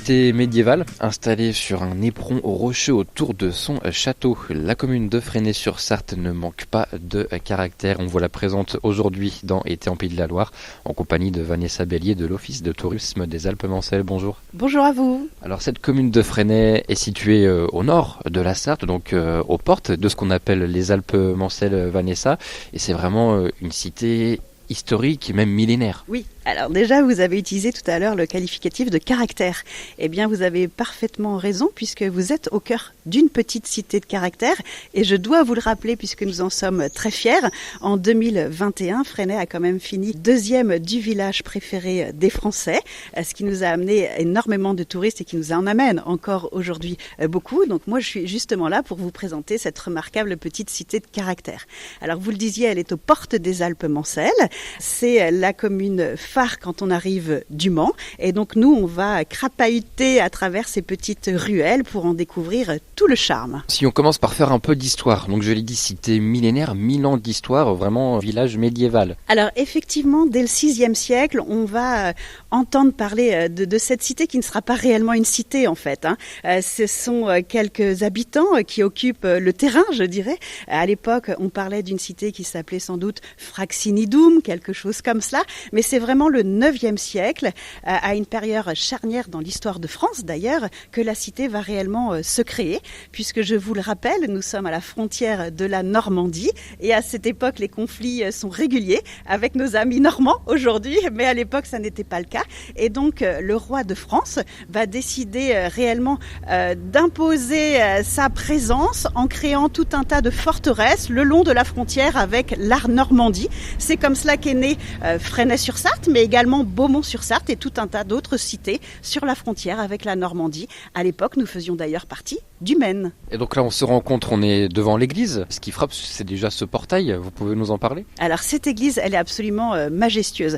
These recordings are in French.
cité médiévale installée sur un éperon rocheux autour de son château. La commune de Fresnay-sur-Sarthe ne manque pas de caractère. On vous la présente aujourd'hui dans Été en Pays de la Loire en compagnie de Vanessa Bellier de l'Office de tourisme des Alpes-Mancelles. Bonjour. Bonjour à vous. Alors cette commune de Fresnay est située au nord de la Sarthe, donc aux portes de ce qu'on appelle les Alpes-Mancelles, Vanessa, et c'est vraiment une cité historique et même millénaire. Oui, alors déjà vous avez utilisé tout à l'heure le qualificatif de caractère. Eh bien vous avez parfaitement raison puisque vous êtes au cœur d'une petite cité de caractère et je dois vous le rappeler puisque nous en sommes très fiers. En 2021, Fresnay a quand même fini deuxième du village préféré des Français, ce qui nous a amené énormément de touristes et qui nous en amène encore aujourd'hui beaucoup. Donc moi je suis justement là pour vous présenter cette remarquable petite cité de caractère. Alors vous le disiez, elle est aux portes des Alpes-Mancelles. C'est la commune phare quand on arrive du Mans. Et donc nous, on va crapahuter à travers ces petites ruelles pour en découvrir tout le charme. Si on commence par faire un peu d'histoire, donc je l'ai dit, cité millénaire, 1000 ans d'histoire, vraiment village médiéval. Alors effectivement, dès le 6e siècle, on va entendre parler de cette cité qui ne sera pas réellement une cité en fait. Ce sont quelques habitants qui occupent le terrain, je dirais. À l'époque, on parlait d'une cité qui s'appelait sans doute Fraxinidum, quelque chose comme cela, mais c'est vraiment le 9e siècle, à une période charnière dans l'histoire de France d'ailleurs, que la cité va réellement se créer, puisque je vous le rappelle, nous sommes à la frontière de la Normandie, et à cette époque les conflits sont réguliers avec nos amis normands aujourd'hui, mais à l'époque ça n'était pas le cas, et donc le roi de France va décider réellement d'imposer sa présence en créant tout un tas de forteresses le long de la frontière avec la Normandie. C'est comme cela qu'est né Fresnay-sur-Sarthe, mais également Beaumont-sur-Sarthe et tout un tas d'autres cités sur la frontière avec la Normandie. À l'époque, nous faisions d'ailleurs partie du Maine. Et donc là, on se rencontre, on est devant l'église. Ce qui frappe, c'est déjà ce portail. Vous pouvez nous en parler ? Alors cette église, elle est absolument majestueuse.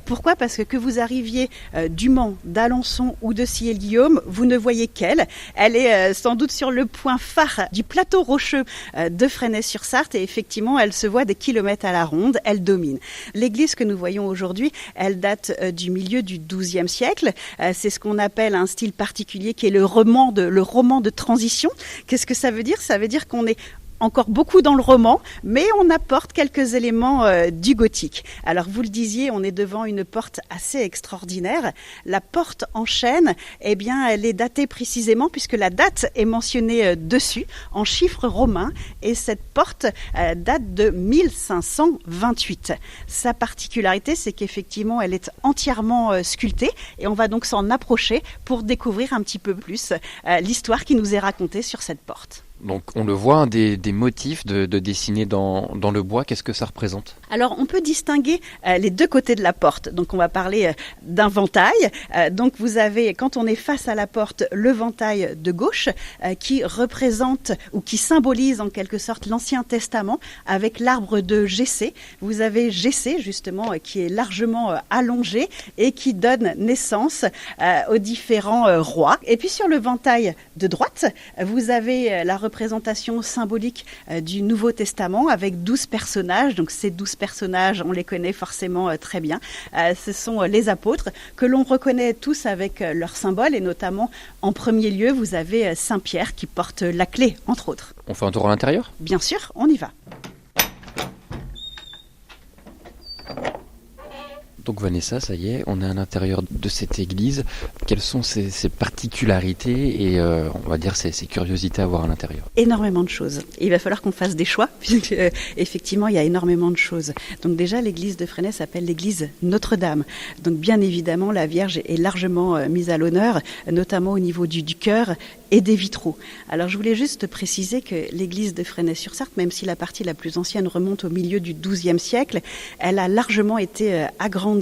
Pourquoi ? Parce que vous arriviez du Mans, d'Alençon ou de Sillé-Guillaume, vous ne voyez qu'elle. Elle est sans doute sur le point phare du plateau rocheux de Fresnay-sur-Sarthe et effectivement, elle se voit des kilomètres à la ronde, elle domine. L'église que nous voyons aujourd'hui, elle date du milieu du XIIe siècle. C'est ce qu'on appelle un style particulier qui est le roman de transition. Qu'est-ce que ça veut dire ? Ça veut dire qu'on est encore beaucoup dans le roman, mais on apporte quelques éléments du gothique. Alors vous le disiez, on est devant une porte assez extraordinaire. La porte en chêne, eh bien, elle est datée précisément puisque la date est mentionnée dessus en chiffres romains et cette porte date de 1528. Sa particularité, c'est qu'effectivement, elle est entièrement sculptée et on va donc s'en approcher pour découvrir un petit peu plus l'histoire qui nous est racontée sur cette porte. Donc on le voit, des motifs de dessinés dans le bois, qu'est-ce que ça représente ? Alors on peut distinguer les deux côtés de la porte. Donc on va parler d'un ventail. Donc vous avez, quand on est face à la porte, le ventail de gauche qui représente ou qui symbolise en quelque sorte l'Ancien Testament avec l'arbre de Jessé. Vous avez Jessé justement qui est largement allongé et qui donne naissance aux différents rois. Et puis sur le ventail de droite, vous avez la représentation symbolique du Nouveau Testament avec 12 personnages. Donc ces 12 personnages, on les connaît forcément très bien. Ce sont les apôtres que l'on reconnaît tous avec leurs symboles et notamment en premier lieu, vous avez Saint-Pierre qui porte la clé, entre autres. On fait un tour à l'intérieur ? Bien sûr, on y va. Donc Vanessa, ça y est, on est à l'intérieur de cette église. Quelles sont ses particularités et on va dire ses curiosités à voir à l'intérieur ? Énormément de choses. Et il va falloir qu'on fasse des choix puisque effectivement il y a énormément de choses. Donc déjà l'église de Fresnay s'appelle l'église Notre-Dame. Donc bien évidemment la Vierge est largement mise à l'honneur, notamment au niveau du chœur et des vitraux. Alors je voulais juste préciser que l'église de Fresnay-sur-Sarthe, même si la partie la plus ancienne remonte au milieu du XIIe siècle, elle a largement été agrandie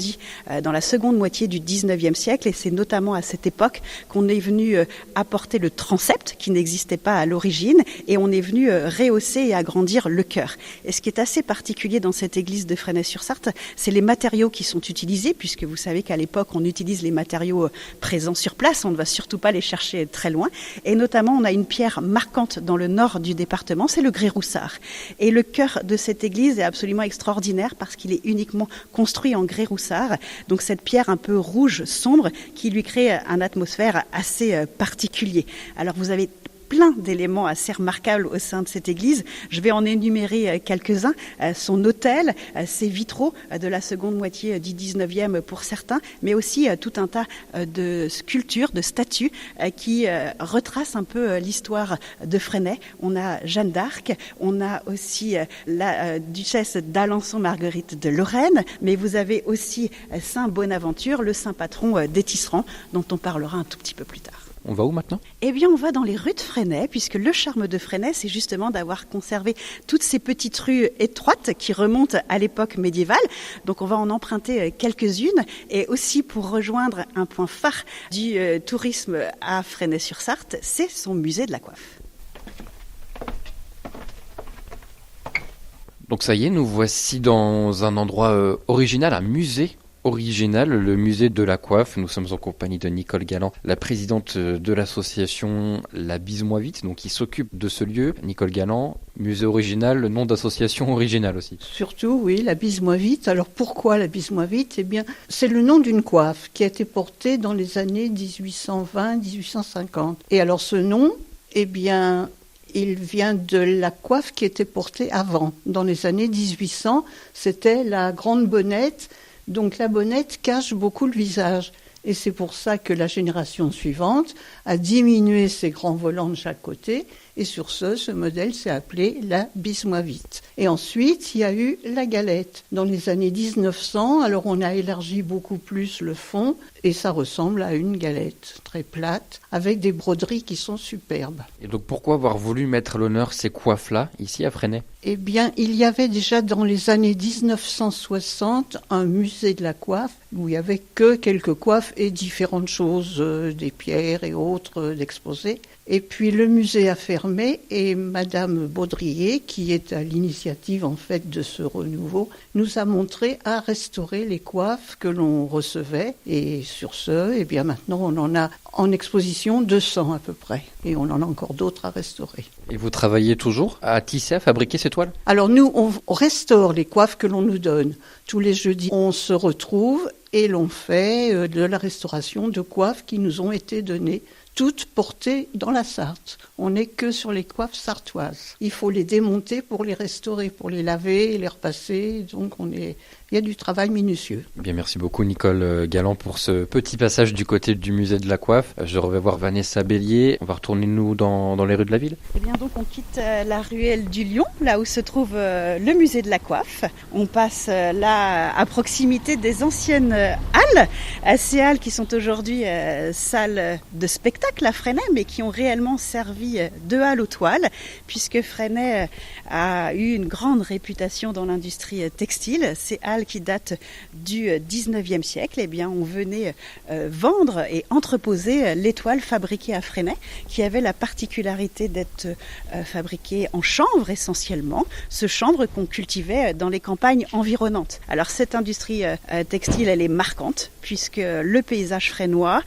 dans la seconde moitié du XIXe siècle et c'est notamment à cette époque qu'on est venu apporter le transept qui n'existait pas à l'origine et on est venu rehausser et agrandir le chœur. Et ce qui est assez particulier dans cette église de Fresnay-sur-Sarthe, c'est les matériaux qui sont utilisés puisque vous savez qu'à l'époque on utilise les matériaux présents sur place, on ne va surtout pas les chercher très loin Et notamment, on a une pierre marquante dans le nord du département, c'est le grès-roussard. Et le chœur de cette église est absolument extraordinaire parce qu'il est uniquement construit en grès-roussard. Donc cette pierre un peu rouge, sombre, qui lui crée une atmosphère assez particulière. Alors vous avez plein d'éléments assez remarquables au sein de cette église. Je vais en énumérer quelques-uns. Son autel, ses vitraux de la seconde moitié du 19e pour certains, mais aussi tout un tas de sculptures, de statues qui retracent un peu l'histoire de Fresnay. On a Jeanne d'Arc, on a aussi la duchesse d'Alençon-Marguerite de Lorraine, mais vous avez aussi Saint Bonaventure, le saint patron des tisserands, dont on parlera un tout petit peu plus tard. On va où maintenant ? Eh bien, on va dans les rues de Fresnay, puisque le charme de Fresnay, c'est justement d'avoir conservé toutes ces petites rues étroites qui remontent à l'époque médiévale. Donc, on va en emprunter quelques-unes. Et aussi, pour rejoindre un point phare du tourisme à Fresnay-sur-Sarthe, c'est son musée de la coiffe. Donc ça y est, nous voici dans un endroit original, un musée original, le musée de la coiffe. Nous sommes en compagnie de Nicole Galland, la présidente de l'association La Bise Moi Vite, donc qui s'occupe de ce lieu. Nicole Galland, musée original, nom d'association originale aussi. Surtout, oui, La Bise Moi Vite. Alors pourquoi La Bise Moi Vite ? Eh bien, c'est le nom d'une coiffe qui a été portée dans les années 1820-1850. Et alors ce nom, eh bien, il vient de la coiffe qui était portée avant. Dans les années 1800, c'était la grande bonnette. Donc la bonnette cache beaucoup le visage. Et c'est pour ça que la génération suivante a diminué ses grands volants de chaque côté. Et sur ce modèle s'est appelé la Bise Moi Vite. Et ensuite, il y a eu la galette. Dans les années 1900, alors on a élargi beaucoup plus le fond. Et ça ressemble à une galette très plate, avec des broderies qui sont superbes. Et donc pourquoi avoir voulu mettre l'honneur ces coiffes-là, ici à Fresnay ? Eh bien, il y avait déjà dans les années 1960 un musée de la coiffe où il n'y avait que quelques coiffes et différentes choses, des pierres et autres d'exposer. Et puis le musée a fermé et Madame Baudrier, qui est à l'initiative en fait de ce renouveau, nous a montré à restaurer les coiffes que l'on recevait. Et sur ce, eh bien maintenant on en a en exposition 200 à peu près. Et on en a encore d'autres à restaurer. Et vous travaillez toujours à tisser, à fabriquer ces toiles ? Alors nous, on restaure les coiffes que l'on nous donne. Tous les jeudis, on se retrouve et l'on fait de la restauration de coiffes qui nous ont été données, toutes portées dans la Sarthe. On n'est que sur les coiffes sartoises. Il faut les démonter pour les restaurer, pour les laver et les repasser. Donc il y a du travail minutieux. Bien, merci beaucoup Nicole Galland pour ce petit passage du côté du musée de la coiffe. Je vais voir Vanessa Bélier. On va retourner nous dans les rues de la ville. Eh bien donc on quitte la ruelle du Lion, là où se trouve le musée de la coiffe. On passe là à proximité des anciennes halles. Ces halles qui sont aujourd'hui salles de spectacle à Fresnay, mais qui ont réellement servi de halles aux toiles, puisque Fresnay a eu une grande réputation dans l'industrie textile. Ces halles qui datent du 19e siècle, eh bien, on venait vendre et entreposer les toiles fabriquées à Fresnay, qui avaient la particularité d'être fabriquées en chanvre essentiellement, ce chanvre qu'on cultivait dans les campagnes environnantes. Alors cette industrie textile, elle est marquante, puisque le paysage fresnois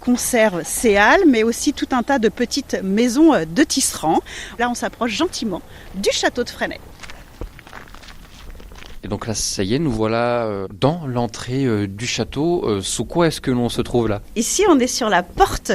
conserve ces halles, mais aussi tout un tas de petites maisons de tisserands. Là, on s'approche gentiment du château de Fresnay. Et donc là, ça y est, nous voilà dans l'entrée du château. Sous quoi est-ce que l'on se trouve là ? Ici, on est sur la porte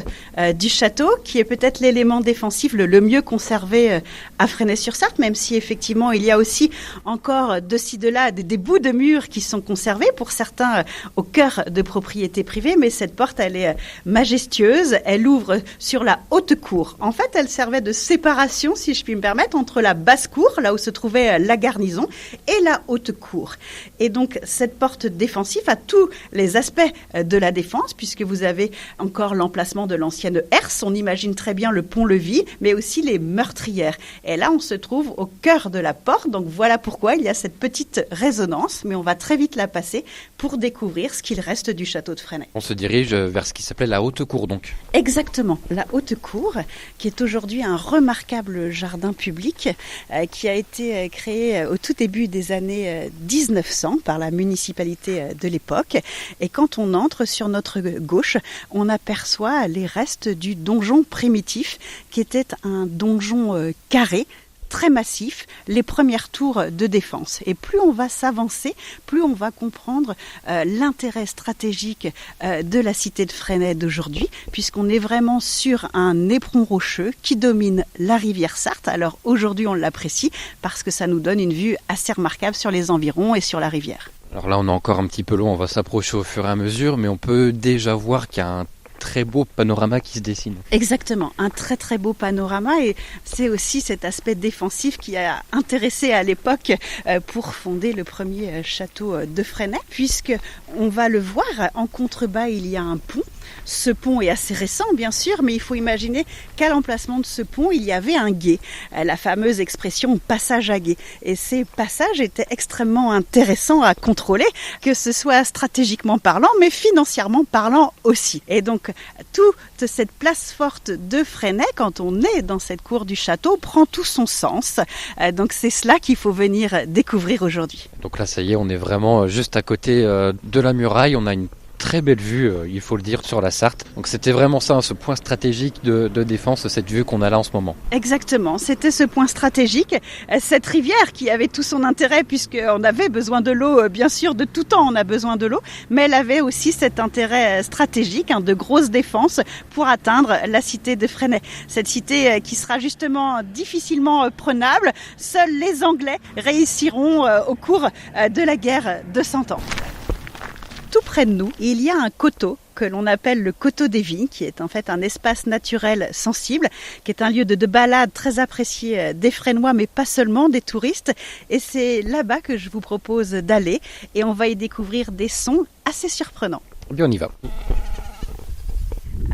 du château, qui est peut-être l'élément défensif le mieux conservé à Fresnay-sur-Sarthe, même si effectivement, il y a aussi encore de ci, de là des bouts de murs qui sont conservés, pour certains au cœur de propriété privée. Mais cette porte, elle est majestueuse. Elle ouvre sur la haute cour. En fait, elle servait de séparation, si je puis me permettre, entre la basse cour, là où se trouvait la garnison, et la haute cour. Et donc, cette porte défensive a tous les aspects de la défense, puisque vous avez encore l'emplacement de l'ancienne herse. On imagine très bien le pont-levis, mais aussi les meurtrières. Et là, on se trouve au cœur de la porte. Donc, voilà pourquoi il y a cette petite résonance, mais on va très vite la passer pour découvrir ce qu'il reste du château de Fresnay. On se dirige vers ce qui s'appelait la haute cour, donc. Exactement. La haute cour, qui est aujourd'hui un remarquable jardin public, qui a été créé au tout début des années 1900 par la municipalité de l'époque. Et quand on entre sur notre gauche, on aperçoit les restes du donjon primitif qui était un donjon carré, très massif, les premières tours de défense. Et plus on va s'avancer, plus on va comprendre l'intérêt stratégique de la cité de Fresnay d'aujourd'hui, puisqu'on est vraiment sur un éperon rocheux qui domine la rivière Sarthe. Alors aujourd'hui, on l'apprécie parce que ça nous donne une vue assez remarquable sur les environs et sur la rivière. Alors là, on est encore un petit peu loin, on va s'approcher au fur et à mesure, mais on peut déjà voir qu'il y a un très beau panorama qui se dessine. Exactement, un très très beau panorama, et c'est aussi cet aspect défensif qui a intéressé à l'époque pour fonder le premier château de Fresnay, puisque on va le voir, en contrebas il y a un pont. Ce pont est assez récent bien sûr, mais il faut imaginer qu'à l'emplacement de ce pont il y avait un gué, la fameuse expression passage à gué, et ces passages étaient extrêmement intéressants à contrôler, que ce soit stratégiquement parlant mais financièrement parlant aussi. Et donc toute cette place forte de Fresnay, quand on est dans cette cour du château, prend tout son sens. Donc c'est cela qu'il faut venir découvrir aujourd'hui. Donc là ça y est, on est vraiment juste à côté de la muraille, on a une très belle vue, il faut le dire, sur la Sarthe. Donc c'était vraiment ça, ce point stratégique de défense, cette vue qu'on a là en ce moment. Exactement, c'était ce point stratégique, cette rivière qui avait tout son intérêt puisqu'on avait besoin de l'eau, bien sûr, de tout temps on a besoin de l'eau, mais elle avait aussi cet intérêt stratégique, de grosse défense pour atteindre la cité de Fresnay. Cette cité qui sera justement difficilement prenable, seuls les Anglais réussiront au cours de la guerre de 100 ans. Tout près de nous, il y a un coteau que l'on appelle le coteau des Vignes, qui est en fait un espace naturel sensible, qui est un lieu de balade très apprécié des Fresnois, mais pas seulement des touristes. Et c'est là-bas que je vous propose d'aller, et on va y découvrir des sons assez surprenants. Eh bien, on y va.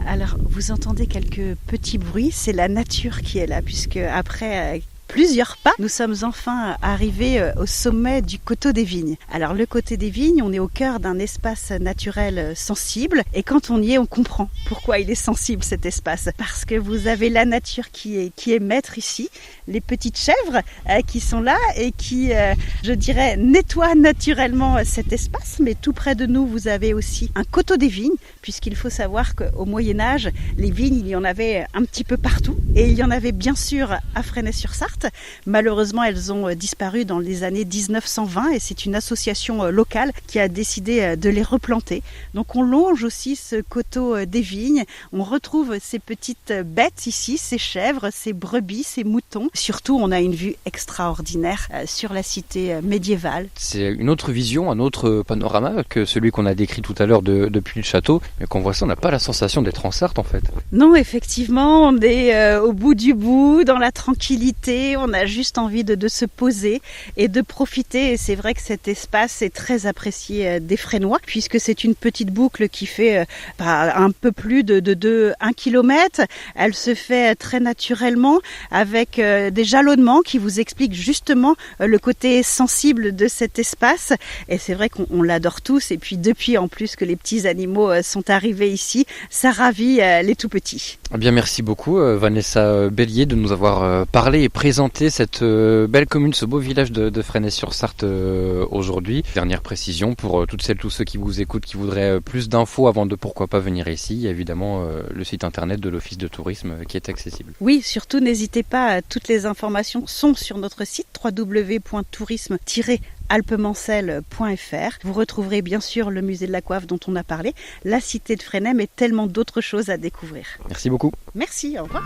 Alors, vous entendez quelques petits bruits, c'est la nature qui est là, puisque après plusieurs pas, nous sommes enfin arrivés au sommet du coteau des Vignes. Alors le coteau des Vignes, on est au cœur d'un espace naturel sensible, et quand on y est, on comprend pourquoi il est sensible cet espace. Parce que vous avez la nature qui est maître ici, les petites chèvres qui sont là et qui, je dirais, nettoient naturellement cet espace. Mais tout près de nous, vous avez aussi un coteau des vignes, puisqu'il faut savoir qu'au Moyen-Âge, les vignes, il y en avait un petit peu partout, et il y en avait bien sûr à Fresnay-sur-Sarthe. Malheureusement, elles ont disparu dans les années 1920, et c'est une association locale qui a décidé de les replanter. Donc on longe aussi ce coteau des vignes, on retrouve ces petites bêtes ici, ces chèvres, ces brebis, ces moutons. Surtout, on a une vue extraordinaire sur la cité médiévale. C'est une autre vision, un autre panorama que celui qu'on a décrit tout à l'heure depuis le château, mais quand on voit ça, on n'a pas la sensation d'être en Sarthe en fait. Non, effectivement, on est au bout du bout, dans la tranquillité. On a juste envie de se poser et de profiter, et c'est vrai que cet espace est très apprécié des Fresnois, puisque c'est une petite boucle qui fait un peu plus de 1 kilomètre. Elle se fait très naturellement avec des jalonnements qui vous expliquent justement le côté sensible de cet espace, et c'est vrai qu'on l'adore tous, et puis depuis en plus que les petits animaux sont arrivés ici, ça ravit les tout petits. Eh bien merci beaucoup Vanessa Bellier de nous avoir parlé et présenté cette belle commune, ce beau village de Fresnay-sur-Sarthe aujourd'hui. Dernière précision pour toutes celles, tous ceux qui vous écoutent, qui voudraient plus d'infos avant de pourquoi pas venir ici, il y a évidemment le site internet de l'Office de tourisme qui est accessible. Oui, surtout n'hésitez pas, toutes les informations sont sur notre site www.tourisme-alpemancel.fr. Vous retrouverez bien sûr le musée de la coiffe dont on a parlé, la cité de Fresnay, mais tellement d'autres choses à découvrir. Merci beaucoup. Merci, au revoir.